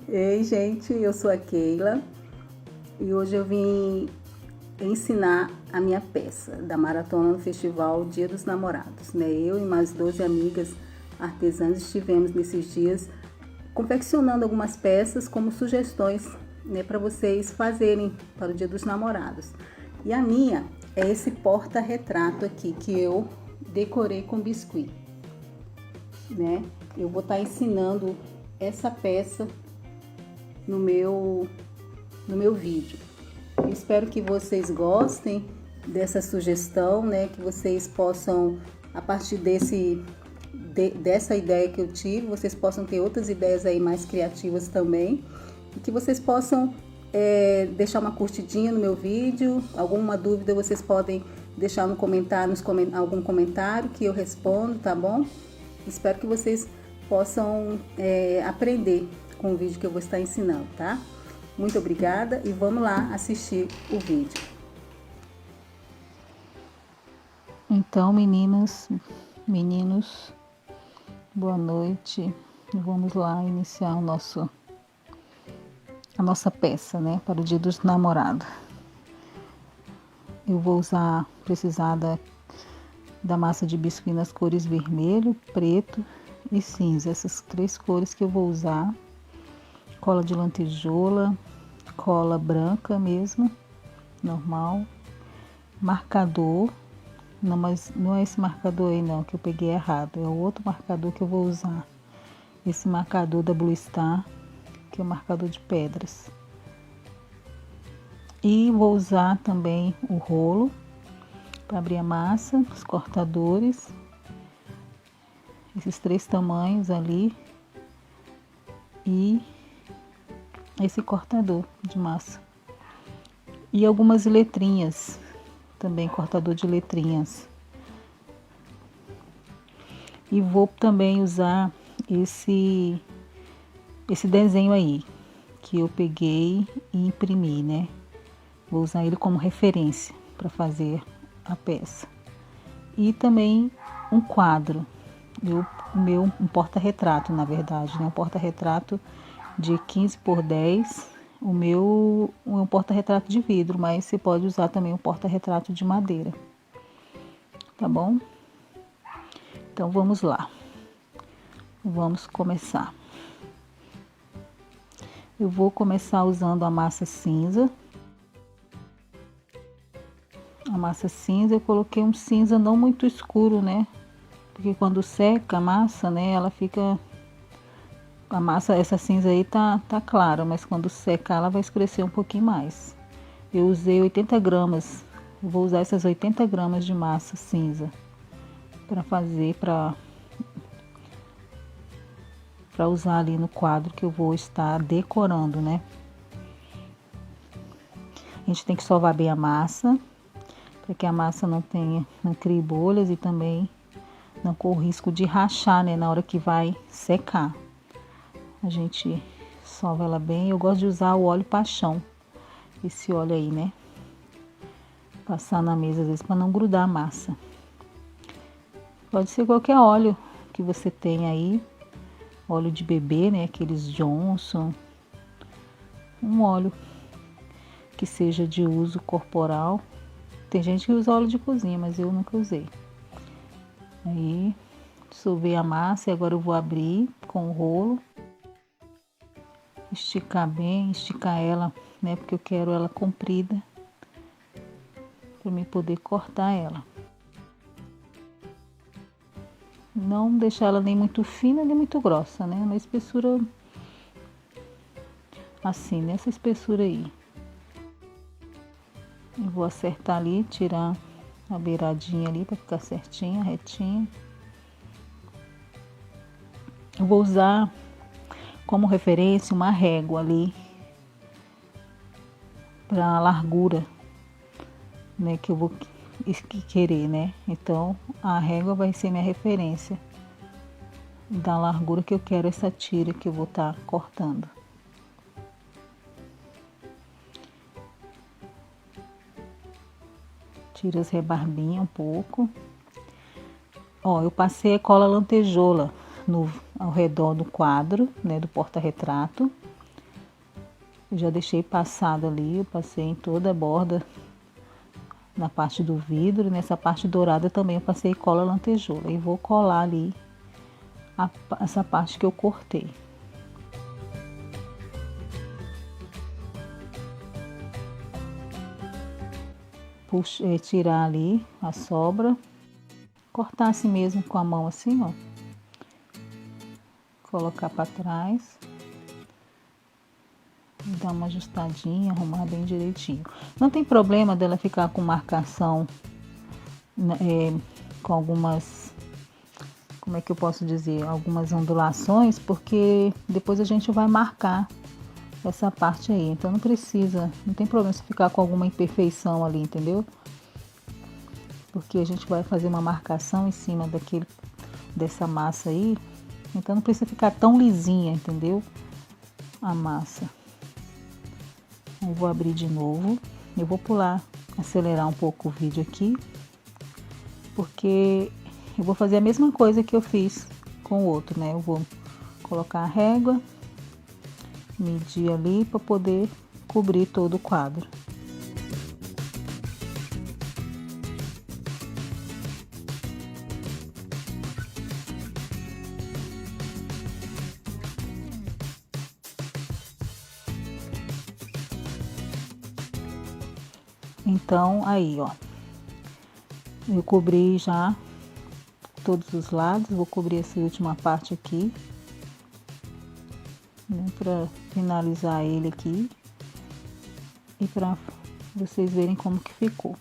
Ei, gente, eu sou a Keila e hoje eu vim ensinar a minha peça da maratona no Festival Dia dos Namorados, né? Eu e mais 12 amigas artesãs estivemos nesses dias confeccionando algumas peças como sugestões, né, para vocês fazerem para o Dia dos Namorados. E a minha é esse porta-retrato aqui que eu decorei com biscuit, né? Eu vou estar ensinando essa peça no meu vídeo. Eu espero que vocês gostem dessa sugestão, né? Que vocês possam, a partir dessa ideia que eu tive, vocês possam ter outras ideias aí mais criativas também. E que vocês possam deixar uma curtidinha no meu vídeo. Alguma dúvida vocês podem deixar no comentário, algum comentário que eu respondo, tá bom? Espero que vocês possam aprender com o vídeo que eu vou estar ensinando, tá? Muito obrigada e vamos lá assistir o vídeo. Então, meninas, meninos, boa noite. Vamos lá iniciar a nossa peça, né, para o Dia dos Namorados. Eu vou precisar da massa de biscuit nas cores vermelho, preto e cinza. Essas três cores que eu vou usar. Cola de lantejola, cola branca mesmo, normal. Marcador, não, mas não é esse marcador aí não, que eu peguei errado. É o outro marcador que eu vou usar. Esse marcador da Blue Star, que é o marcador de pedras. E vou usar também o rolo para abrir a massa, os cortadores, esses três tamanhos ali, e esse cortador de massa. E algumas letrinhas, também cortador de letrinhas. E vou também usar esse desenho aí, que eu peguei e imprimi, né? Vou usar ele como referência para fazer a peça. E também um quadro, um porta-retrato, na verdade, né? Um porta-retrato de 15 por 10. O meu é um porta-retrato de vidro, mas você pode usar também um porta-retrato de madeira. Tá bom? Então vamos lá. Vamos começar. Eu vou começar usando a massa cinza. A massa cinza, eu coloquei um cinza não muito escuro, né? Porque quando seca a massa, né, ela fica... A massa, essa cinza aí tá clara, mas quando secar ela vai escurecer um pouquinho mais. Eu usei 80 gramas, eu vou usar essas 80 gramas de massa cinza para fazer, para usar ali no quadro que eu vou estar decorando, né? A gente tem que sovar bem a massa, para que a massa não crie bolhas e também não corra risco de rachar, né, na hora que vai secar. A gente sova ela bem. Eu gosto de usar o óleo paixão, esse óleo aí, né? Passar na mesa às vezes para não grudar a massa. Pode ser qualquer óleo que você tenha aí, óleo de bebê, né? Aqueles Johnson, um óleo que seja de uso corporal. Tem gente que usa óleo de cozinha, mas eu nunca usei. Aí, sovei a massa e agora eu vou abrir com o rolo. Esticar bem, esticar ela, né? Porque eu quero ela comprida para mim poder cortar ela. Não deixar ela nem muito fina nem muito grossa, né? Uma espessura assim, nessa espessura aí. Eu vou acertar ali, tirar a beiradinha ali para ficar certinha, retinha. Eu vou usar como referência uma régua ali para a largura, né, que eu vou querer, né? Então a régua vai ser minha referência da largura que eu quero essa tira que eu vou estar cortando. Tira as rebarbinhas um pouco. Ó, eu passei a cola lantejola ao redor do quadro, né, do porta-retrato. Eu já deixei passado ali, eu passei em toda a borda na parte do vidro. Nessa parte dourada também eu passei cola lantejoula e vou colar ali essa parte que eu cortei. Tirar ali a sobra, cortar assim mesmo com a mão assim, ó, colocar para trás, dar uma ajustadinha, arrumar bem direitinho. Não tem problema dela ficar com marcação, com algumas, como é que eu posso dizer, algumas ondulações, porque depois a gente vai marcar essa parte aí, então não tem problema se ficar com alguma imperfeição ali, entendeu? Porque a gente vai fazer uma marcação em cima dessa massa aí, então não precisa ficar tão lisinha, entendeu? A massa. Eu vou abrir de novo, eu vou acelerar um pouco o vídeo aqui, porque eu vou fazer a mesma coisa que eu fiz com o outro, né? Eu vou colocar a régua, medir ali para poder cobrir todo o quadro. Então, aí, ó, eu cobri já todos os lados, vou cobrir essa última parte aqui, né, para finalizar ele aqui e para vocês verem como que ficou.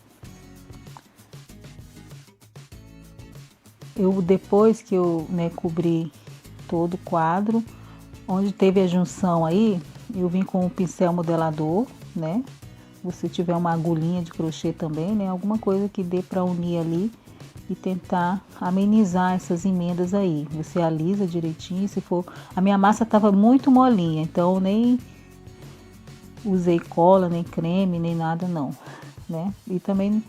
Depois que eu, né, cobri todo o quadro, onde teve a junção aí, eu vim com o pincel modelador, né? Se tiver uma agulhinha de crochê também, né? Alguma coisa que dê para unir ali e tentar amenizar essas emendas aí. Você alisa direitinho, se for... A minha massa estava muito molinha, então nem usei cola, nem creme, nem nada não, né? E também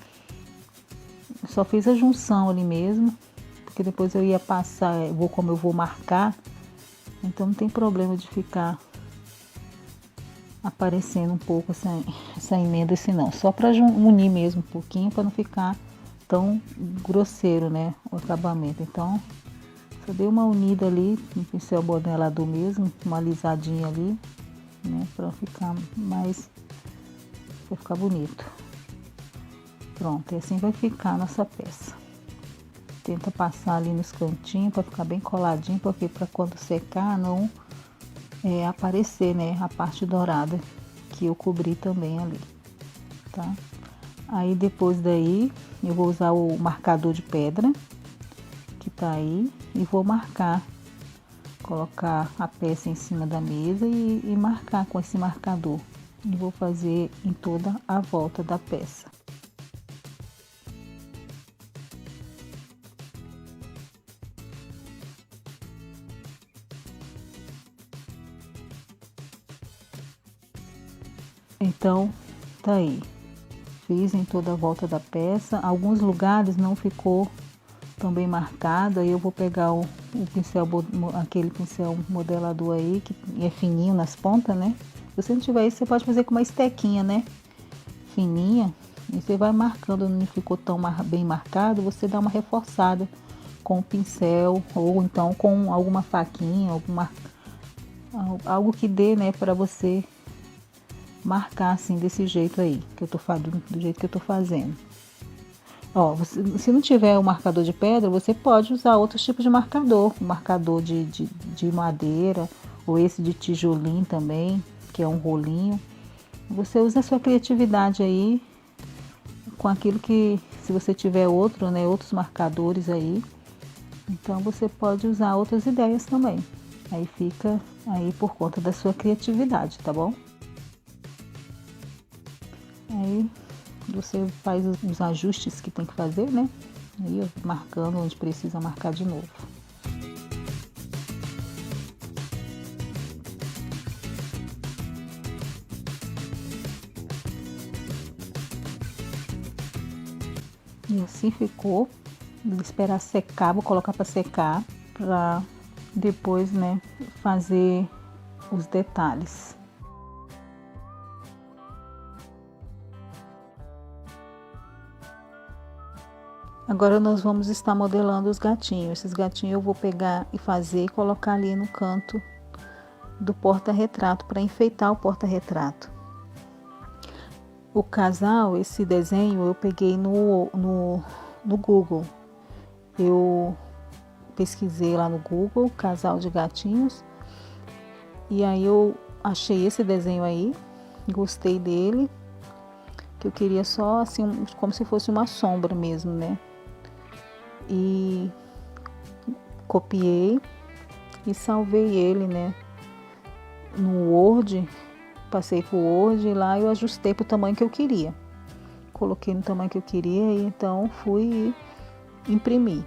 só fiz a junção ali mesmo, porque depois eu ia passar, como eu vou marcar, então não tem problema de ficar aparecendo um pouco essa emenda assim não, só para unir mesmo um pouquinho, para não ficar tão grosseiro, né, o acabamento. Então só dei uma unida ali no pincel modelador mesmo, uma alisadinha ali, né, para ficar bonito. Pronto, e assim vai ficar a nossa peça. Tenta passar ali nos cantinhos para ficar bem coladinho, porque para quando secar não aparecer, né, a parte dourada que eu cobri também ali, tá? Aí depois daí eu vou usar o marcador de pedra que tá aí e vou colocar a peça em cima da mesa e marcar com esse marcador. E vou fazer em toda a volta da peça. Então, tá aí. Fiz em toda a volta da peça. Alguns lugares não ficou tão bem marcado. Aí eu vou pegar o pincel, aquele pincel modelador aí, que é fininho nas pontas, né? Se você não tiver isso, você pode fazer com uma estequinha, né? Fininha. E você vai marcando, não ficou tão bem marcado, você dá uma reforçada com o pincel, ou então com alguma faquinha, algo que dê, né, para você marcar assim desse jeito aí, que eu tô fazendo, do jeito que eu tô fazendo. Ó, se não tiver o marcador de pedra, você pode usar outros tipos de marcador, o marcador de madeira, ou esse de tijolinho também, que é um rolinho. Você usa a sua criatividade aí, com aquilo que, se você tiver outro, né, outros marcadores aí, então você pode usar outras ideias também. Aí fica aí por conta da sua criatividade, tá bom? Aí você faz os ajustes que tem que fazer, né? Aí marcando onde precisa marcar de novo. E assim ficou. Vou esperar secar, vou colocar para secar, para depois, né, fazer os detalhes. Agora nós vamos estar modelando os gatinhos. Esses gatinhos eu vou pegar e fazer e colocar ali no canto do porta-retrato para enfeitar o porta-retrato. O casal, esse desenho eu peguei no Google. Eu pesquisei lá no Google, casal de gatinhos, e aí eu achei esse desenho aí, gostei dele, que eu queria só assim, como se fosse uma sombra mesmo, né? E copiei e salvei ele, né, no Word. Passei pro Word e lá eu ajustei pro tamanho que eu queria. Coloquei no tamanho que eu queria e então fui imprimir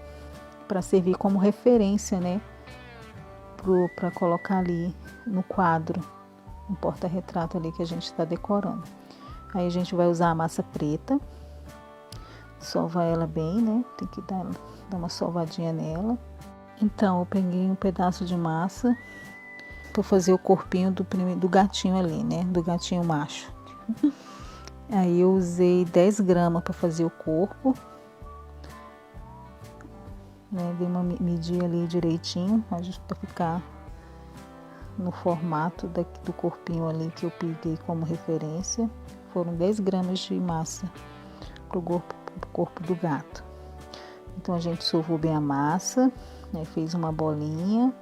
para servir como referência, né, para colocar ali no quadro, no porta-retrato ali que a gente está decorando. Aí a gente vai usar a massa preta, sovar ela bem, né, tem que dar uma sovadinha nela. Então eu peguei um pedaço de massa para fazer o corpinho do gatinho ali, né, do gatinho macho. Aí eu usei 10 gramas para fazer o corpo, né, dei uma medida ali direitinho para ficar no formato do corpinho ali que eu peguei como referência. Foram 10 gramas de massa pro corpo do gato. Então a gente sovou bem a massa, né, fez uma bolinha.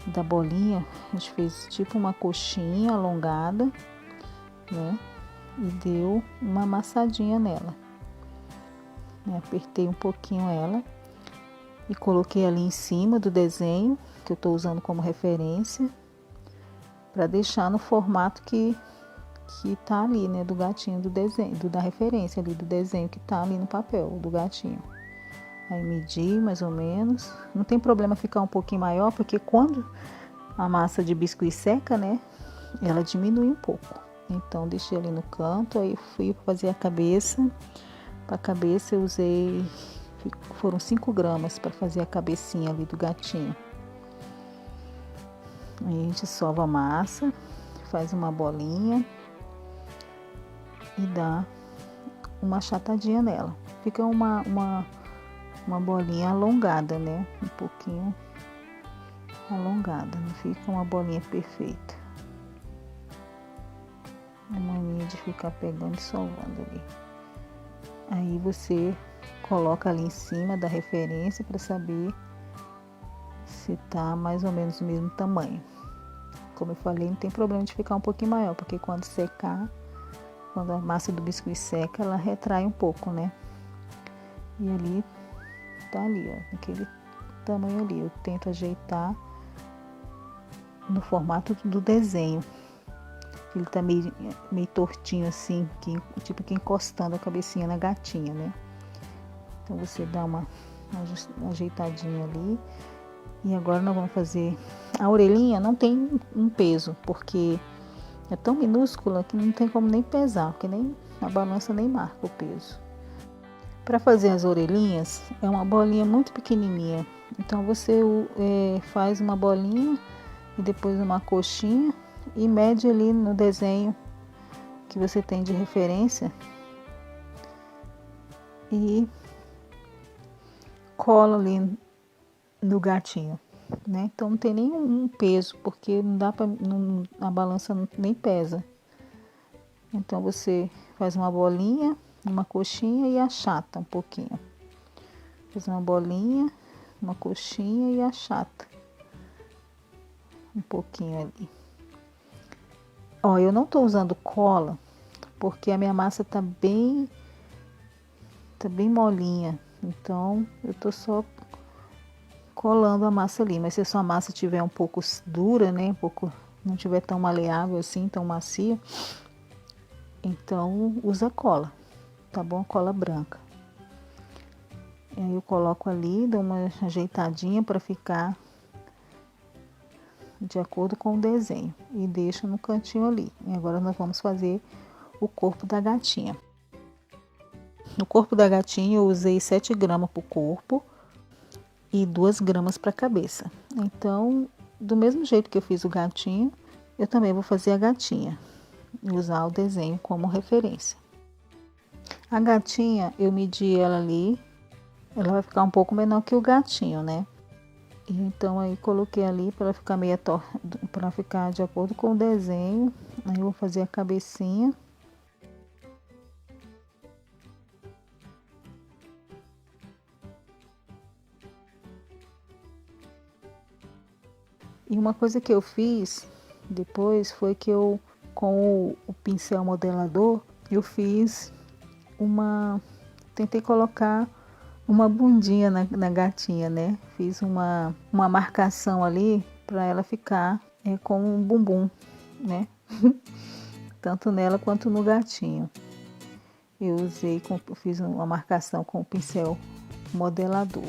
Da bolinha a gente fez tipo uma coxinha alongada, né, e deu uma amassadinha nela, né, apertei um pouquinho ela e coloquei ali em cima do desenho que eu estou usando como referência para deixar no formato que tá ali, né, do gatinho do desenho, da referência ali do desenho que tá ali no papel do gatinho. Aí medi mais ou menos, não tem problema ficar um pouquinho maior, porque quando a massa de biscuit seca, né, ela diminui um pouco. Então deixei ali no canto, aí fui fazer a cabeça. Para a cabeça eu usei, foram 5 gramas para fazer a cabecinha ali do gatinho. Aí a gente sova a massa, faz uma bolinha e dá uma achatadinha nela. Fica uma bolinha alongada, né? Um pouquinho alongada, não fica uma bolinha perfeita. A mania de ficar pegando e sovando ali. Aí você coloca ali em cima da referência para saber se tá mais ou menos do mesmo tamanho. Como eu falei, não tem problema de ficar um pouquinho maior, porque quando secar, quando a massa do biscuit seca, ela retrai um pouco, né? E ali tá ali, ó, naquele tamanho ali. Eu tento ajeitar no formato do desenho. Ele tá meio tortinho assim, tipo que encostando a cabecinha na gatinha, né? Então você dá uma ajeitadinha ali. E agora nós vamos fazer a orelhinha. Não tem um peso, porque é tão minúscula que não tem como nem pesar, porque nem a balança nem marca o peso. Para fazer as orelhinhas, é uma bolinha muito pequenininha. Então você faz uma bolinha e depois uma coxinha e mede ali no desenho que você tem de referência e cola ali no gatinho, né? Então não tem nenhum peso, porque não dá para, a balança nem pesa. Então você faz uma bolinha, uma coxinha e achata um pouquinho. Faz uma bolinha, uma coxinha e achata um pouquinho ali. Ó, eu não tô usando cola porque a minha massa tá bem molinha. Então eu tô só colando a massa ali, mas se a sua massa tiver um pouco dura, né, não tiver tão maleável assim, tão macia, então usa cola, tá bom? Cola branca. E aí eu coloco ali, dou uma ajeitadinha para ficar de acordo com o desenho e deixo no cantinho ali. E agora nós vamos fazer o corpo da gatinha. No corpo da gatinha eu usei 7 gramas pro corpo. e 2 gramas para a cabeça. Então, do mesmo jeito que eu fiz o gatinho, eu também vou fazer a gatinha e usar o desenho como referência. A gatinha, eu medi ela ali, ela vai ficar um pouco menor que o gatinho, né? Então aí coloquei ali para ficar meia para ficar de acordo com o desenho. Aí eu vou fazer a cabecinha. E uma coisa que eu fiz depois foi que eu, com o pincel modelador, eu fiz tentei colocar uma bundinha na gatinha, né? Fiz uma marcação ali para ela ficar com um bumbum, né? Tanto nela quanto no gatinho. Eu fiz uma marcação com o pincel modelador.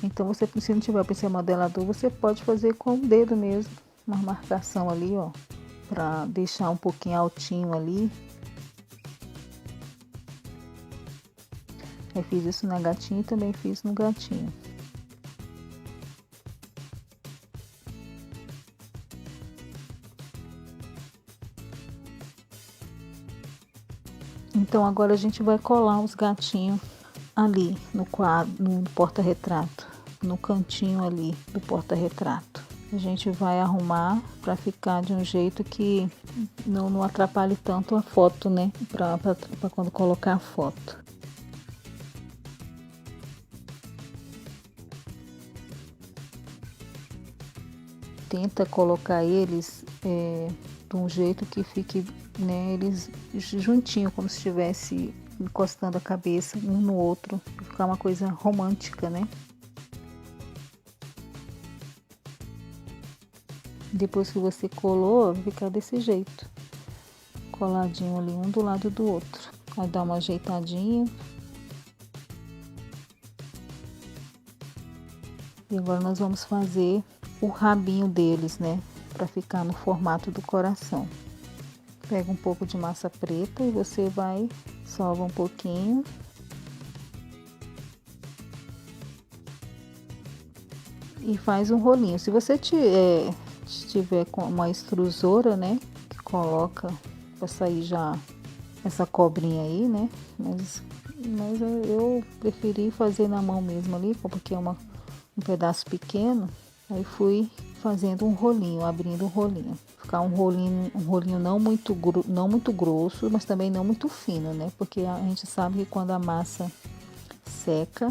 Então, se não tiver o pincel modelador, você pode fazer com o dedo mesmo, uma marcação ali, ó, para deixar um pouquinho altinho ali. Eu fiz isso na gatinha e também fiz no gatinho. Então agora a gente vai colar os gatinhos ali no quadro, no porta-retrato, no cantinho ali do porta-retrato. A gente vai arrumar para ficar de um jeito que não atrapalhe tanto a foto, né? Para quando colocar a foto. Tenta colocar eles de um jeito que fique, né, eles juntinho, como se estivesse encostando a cabeça um no outro, pra ficar uma coisa romântica, né? Depois que você colou, vai ficar desse jeito, coladinho ali um do lado do outro. Aí dá uma ajeitadinha. E agora nós vamos fazer o rabinho deles, né? Para ficar no formato do coração. Pega um pouco de massa preta e você vai, sova um pouquinho. E faz um rolinho. Se você tiver com uma extrusora, né? Que coloca para sair já essa cobrinha aí, né? Mas eu preferi fazer na mão mesmo ali, porque é um pedaço pequeno. Aí fui fazendo um rolinho, abrindo um rolinho. Ficar um rolinho não muito grosso, mas também não muito fino, né? Porque a gente sabe que quando a massa seca,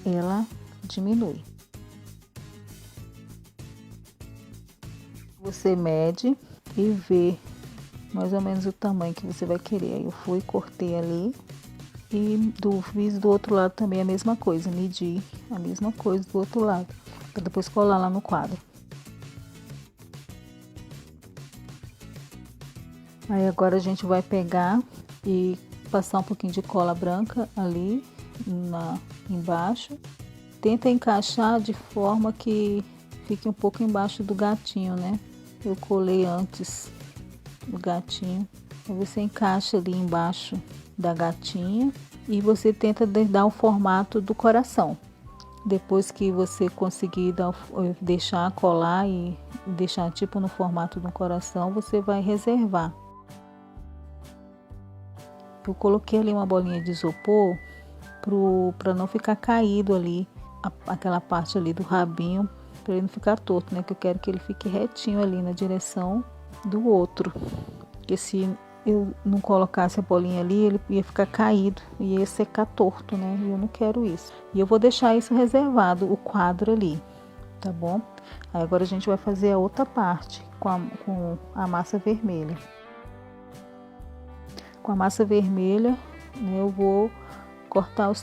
ela diminui. Você mede e vê mais ou menos o tamanho que você vai querer. Aí eu fui, cortei ali e fiz do outro lado também a mesma coisa. Medi a mesma coisa do outro lado, para depois colar lá no quadro. Aí agora a gente vai pegar e passar um pouquinho de cola branca ali embaixo. Tenta encaixar de forma que fique um pouco embaixo do gatinho, né? Eu colei antes do gatinho. Aí você encaixa ali embaixo da gatinha e você tenta dar o formato do coração. Depois que você conseguir deixar colar e deixar tipo no formato do coração, você vai reservar. Eu coloquei ali uma bolinha de isopor para não ficar caído ali, aquela parte ali do rabinho, para ele não ficar torto, né? Que eu quero que ele fique retinho ali na direção do outro. Porque se eu não colocasse a bolinha ali, ele ia ficar caído, ia secar torto, né? E eu não quero isso. E eu vou deixar isso reservado, o quadro ali, tá bom? Aí agora a gente vai fazer a outra parte com a massa vermelha. Com a massa vermelha, né, eu vou cortar os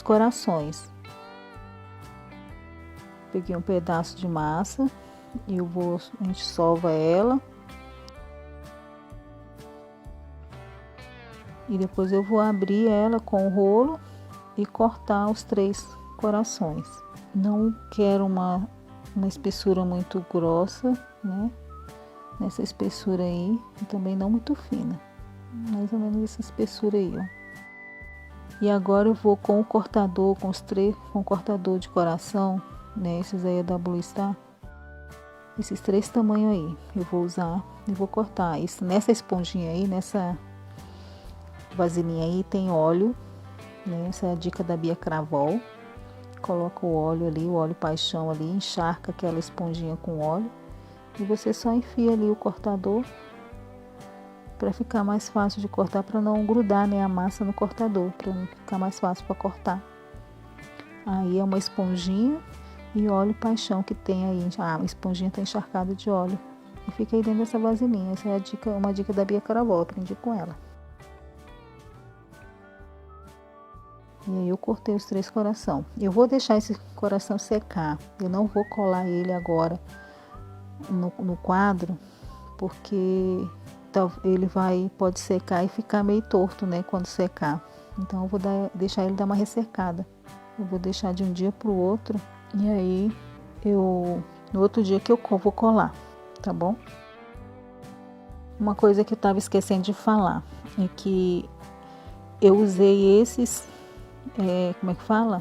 corações. Peguei um pedaço de massa e a gente sova ela. E depois eu vou abrir ela com o rolo e cortar os 3 corações. Não quero uma espessura muito grossa, né? Nessa espessura aí, e também não muito fina. Mais ou menos essa espessura aí, ó. E agora eu vou com o cortador, com o cortador de coração, né? Esses aí é da Blue Star. Esses 3 tamanhos aí, eu vou usar e vou cortar. Isso, nessa esponjinha aí, nessa vasilhinha aí tem óleo, né? Essa é a dica da Bia Cravol. Coloca o óleo ali, o óleo paixão ali, encharca aquela esponjinha com óleo. E você só enfia ali o cortador para ficar mais fácil de cortar, para não grudar, né, a massa no cortador, para ficar mais fácil para cortar. Aí é uma esponjinha e óleo paixão que tem aí. A esponjinha tá encharcada de óleo e fica aí dentro dessa vasilhinha. Essa é a dica, uma dica da Bia Cravol, aprendi com ela. E aí eu cortei os 3 coração. Eu vou deixar esse coração secar. Eu não vou colar ele agora no quadro, porque ele pode secar e ficar meio torto, né, quando secar. Então eu vou deixar ele dar uma ressecada. Eu vou deixar de um dia pro outro e aí no outro dia que eu vou colar, tá bom? Uma coisa que eu tava esquecendo de falar é que eu usei esses, como é que fala?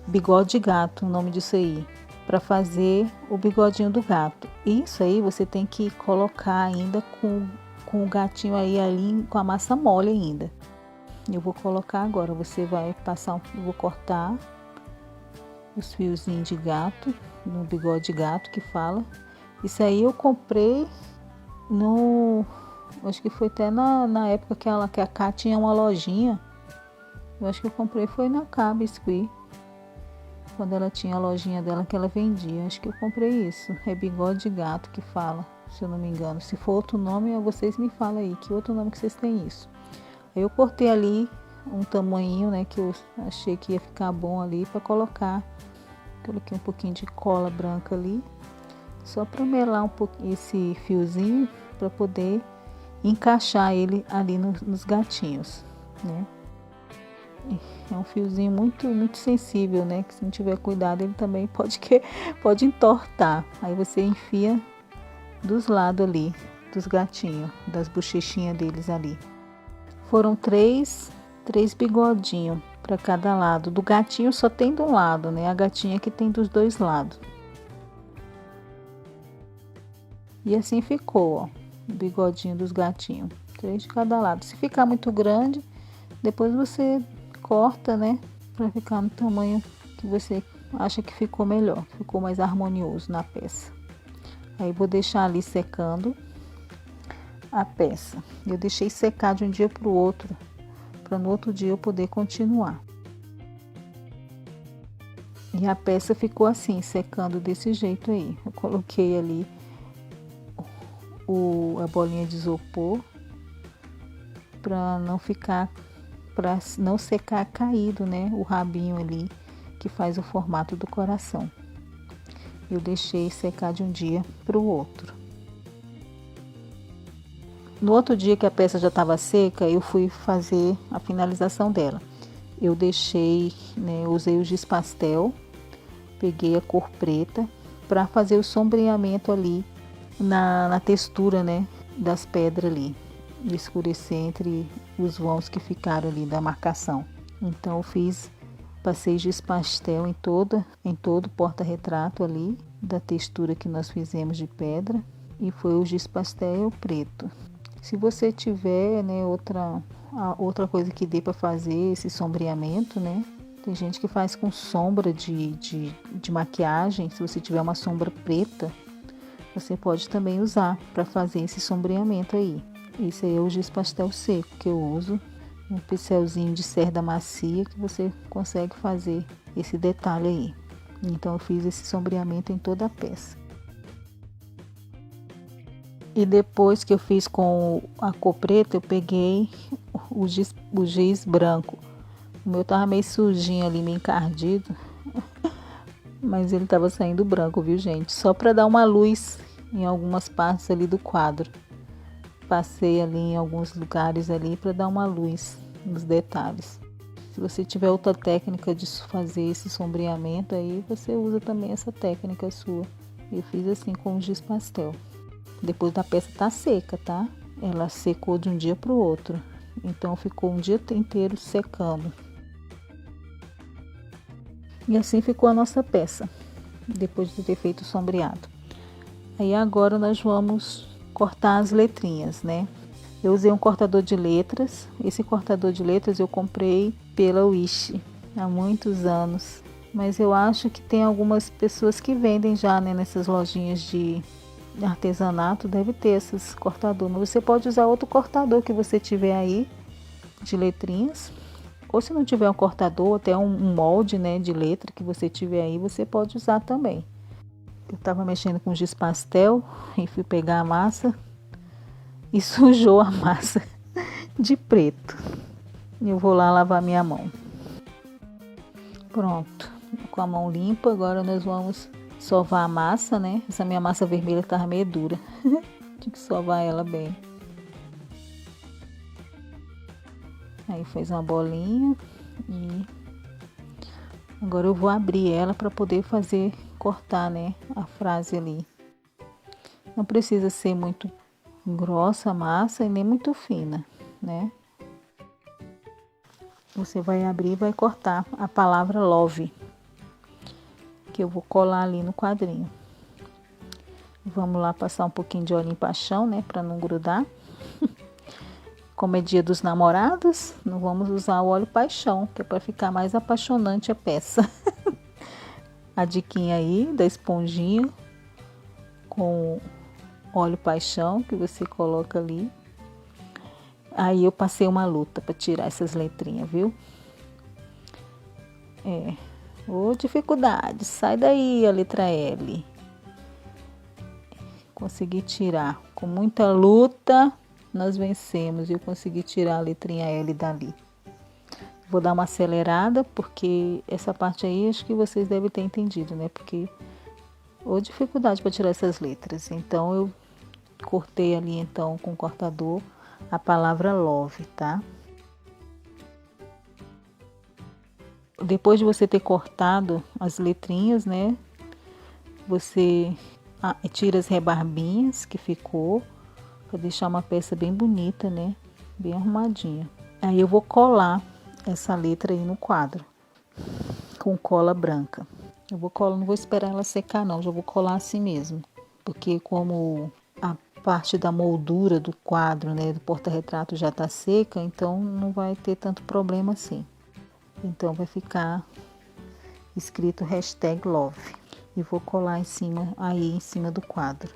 Bigode de gato, o nome disso aí, para fazer o bigodinho do gato. Isso aí você tem que colocar ainda com o gatinho ali com a massa mole ainda. Eu vou colocar agora, você vai passar, eu vou cortar os fiozinhos de gato, no bigode de gato que fala. Isso aí eu comprei acho que foi até na época que a Cá tinha uma lojinha. Eu acho que eu comprei foi na Cá Biscuit, quando ela tinha a lojinha dela que ela vendia. Acho que eu comprei isso, é bigode de gato que fala, se eu não me engano. Se for outro nome, vocês me falam aí, que outro nome que vocês têm isso. Aí eu cortei ali um tamanhinho, né, que eu achei que ia ficar bom ali para colocar. Coloquei um pouquinho de cola branca ali, só para melar um pouquinho esse fiozinho, para poder encaixar ele ali nos gatinhos, né. É um fiozinho muito, muito sensível, né, que se não tiver cuidado ele também pode entortar. Aí você enfia dos lados ali, dos gatinhos, das bochechinhas deles ali. Foram 3 bigodinhos para cada lado. Do gatinho só tem de um lado, né? A gatinha que tem dos 2 lados. E assim ficou, ó, o bigodinho dos gatinhos. 3 de cada lado. Se ficar muito grande, depois você corta, né? Para ficar no tamanho que você acha que ficou melhor, ficou mais harmonioso na peça. Aí vou deixar ali secando a peça. Eu deixei secar de um dia para o outro, para no outro dia eu poder continuar. E a peça ficou assim, secando desse jeito aí. Eu coloquei ali a bolinha de isopor para não secar caído, né? O rabinho ali que faz o formato do coração. Eu deixei secar de um dia para o outro. No outro dia que a peça já estava seca, eu fui fazer a finalização dela. Eu deixei, né, usei o giz pastel, peguei a cor preta para fazer o sombreamento ali na textura, né, das pedras ali, escurecer entre os vãos que ficaram ali da marcação. Então eu passei giz pastel em todo o porta-retrato ali, da textura que nós fizemos de pedra, e foi o giz pastel preto. Se você tiver, né, outra coisa que dê para fazer esse sombreamento, né? Tem gente que faz com sombra de maquiagem. Se você tiver uma sombra preta, você pode também usar para fazer esse sombreamento aí. Esse aí é o giz pastel seco que eu uso. Um pincelzinho de cerda macia que você consegue fazer esse detalhe aí. Então eu fiz esse sombreamento em toda a peça. E depois que eu fiz com a cor preta, eu peguei o giz branco. O meu tava meio sujinho ali, meio encardido. Mas ele tava saindo branco, viu, gente? Só para dar uma luz em algumas partes ali do quadro. Passei ali em alguns lugares ali para dar uma luz nos detalhes. Se você tiver outra técnica de fazer esse sombreamento, aí você usa também essa técnica sua. Eu fiz assim com o giz pastel. Depois da peça tá seca, tá? Ela secou de um dia para o outro. Então ficou um dia inteiro secando. E assim ficou a nossa peça, depois de ter feito o sombreado. Aí agora nós vamos cortar as letrinhas, né? Eu usei um cortador de letras. Esse cortador de letras eu comprei pela Wish há muitos anos. Mas eu acho que tem algumas pessoas que vendem já, né, nessas lojinhas de artesanato, deve ter esses cortadores. Mas você pode usar outro cortador que você tiver aí, de letrinhas. Ou se não tiver um cortador, até um molde, né, de letra que você tiver aí, você pode usar também. Eu estava mexendo com giz pastel e fui pegar a massa e sujou a massa de preto. Eu vou lá lavar minha mão. Pronto, com a mão limpa, agora nós vamos sovar a massa, né? Essa minha massa vermelha estava meio dura. Tinha que sovar ela bem. Aí fez uma bolinha e agora eu vou abrir ela para poder cortar, né, a frase ali. Não precisa ser muito grossa a massa e nem muito fina, né? Você vai abrir e vai cortar a palavra love, que eu vou colar ali no quadrinho. Vamos lá passar um pouquinho de óleo em paixão, né, para não grudar. Como é dia dos namorados, não vamos usar o óleo paixão, que é para ficar mais apaixonante a peça. A diquinha aí da esponjinha com óleo paixão que você coloca ali. Aí eu passei uma luta para tirar essas letrinhas, viu? Ô dificuldade, sai daí a letra L. Consegui tirar, com muita luta nós vencemos e eu consegui tirar a letrinha L dali. Vou dar uma acelerada porque essa parte aí acho que vocês devem ter entendido, né? Porque ou dificuldade para tirar essas letras. Então eu cortei ali então com o cortador a palavra love, tá? Depois de você ter cortado as letrinhas, né? Você tira as rebarbinhas que ficou para deixar uma peça bem bonita, né? Bem arrumadinha. Aí eu vou colar essa letra aí no quadro com cola branca. Eu vou colar, não vou esperar ela secar não, já vou colar assim mesmo, porque como a parte da moldura do quadro, né, do porta-retrato já tá seca, então não vai ter tanto problema assim. Então vai ficar escrito #love e vou colar em cima do quadro.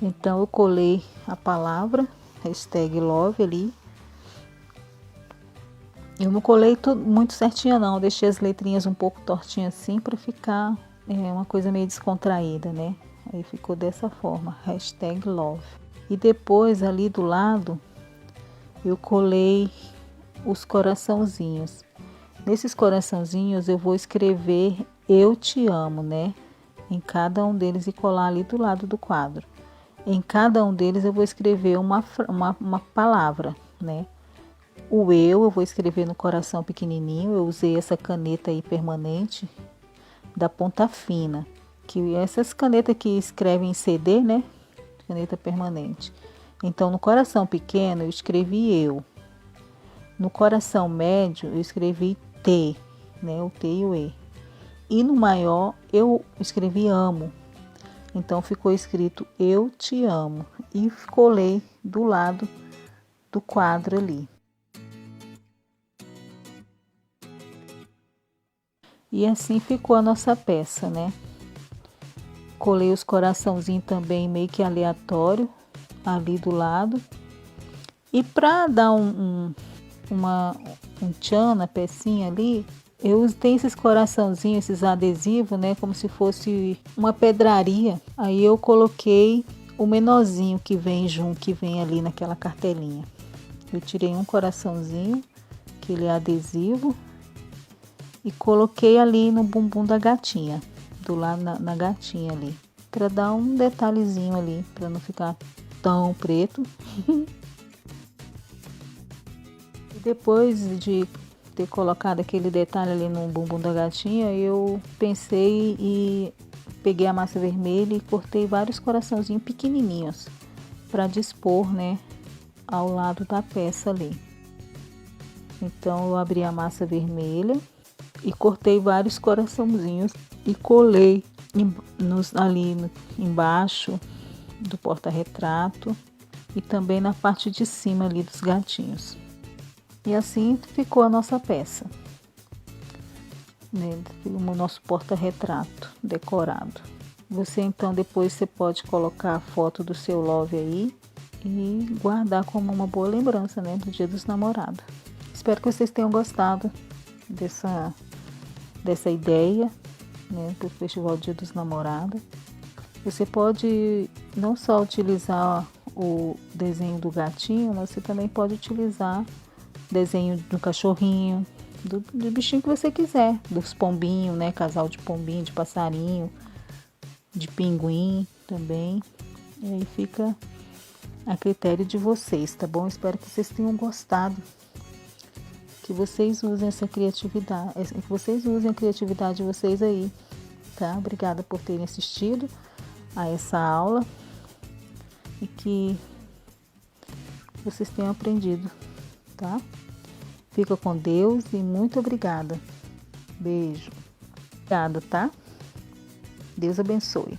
Então eu colei a palavra #love ali. Eu não colei tudo muito certinho não, eu deixei as letrinhas um pouco tortinhas assim para ficar uma coisa meio descontraída, né? Aí ficou dessa forma, #love. E depois ali do lado eu colei os coraçãozinhos. Nesses coraçãozinhos eu vou escrever eu te amo, né? Em cada um deles e colar ali do lado do quadro. Em cada um deles eu vou escrever uma palavra, né? O eu vou escrever no coração pequenininho. Eu usei essa caneta aí permanente da ponta fina, que essas canetas que escrevem em CD, né? Caneta permanente. Então no coração pequeno eu escrevi eu. No coração médio eu escrevi T, né? O T e o E. E no maior eu escrevi amo. Então ficou escrito eu te amo e colei do lado do quadro ali. E assim ficou a nossa peça, né? Colei os coraçãozinhos também meio que aleatório ali do lado. E para dar um tchan na pecinha ali, eu tenho esses coraçãozinhos, esses adesivos, né? Como se fosse uma pedraria. Aí eu coloquei o menorzinho que vem junto, que vem ali naquela cartelinha. Eu tirei um coraçãozinho, que ele é adesivo, e coloquei ali no bumbum da gatinha, do lado na gatinha ali, para dar um detalhezinho ali, para não ficar tão preto. E depois de ter colocado aquele detalhe ali no bumbum da gatinha, eu pensei e peguei a massa vermelha e cortei vários coraçãozinhos pequenininhos para dispor, né, ao lado da peça ali. Então eu abri a massa vermelha e cortei vários coraçãozinhos e colei embaixo do porta-retrato e também na parte de cima ali dos gatinhos. E assim ficou a nossa peça, né? O nosso porta-retrato decorado. Você então depois você pode colocar a foto do seu love aí e guardar como uma boa lembrança, né, do Dia dos Namorados. Espero que vocês tenham gostado dessa ideia, né, do Festival Dia dos Namorados. Você pode não só utilizar o desenho do gatinho, mas você também pode utilizar desenho do cachorrinho, do bichinho que você quiser, dos pombinhos, né, casal de pombinho, de passarinho, de pinguim também. E aí fica a critério de vocês, tá bom? Espero que vocês tenham gostado, que vocês usem essa criatividade, que vocês usem a criatividade de vocês aí, tá? Obrigada por terem assistido a essa aula e que vocês tenham aprendido, tá? Fica com Deus e muito obrigada. Beijo. Obrigada, tá? Deus abençoe.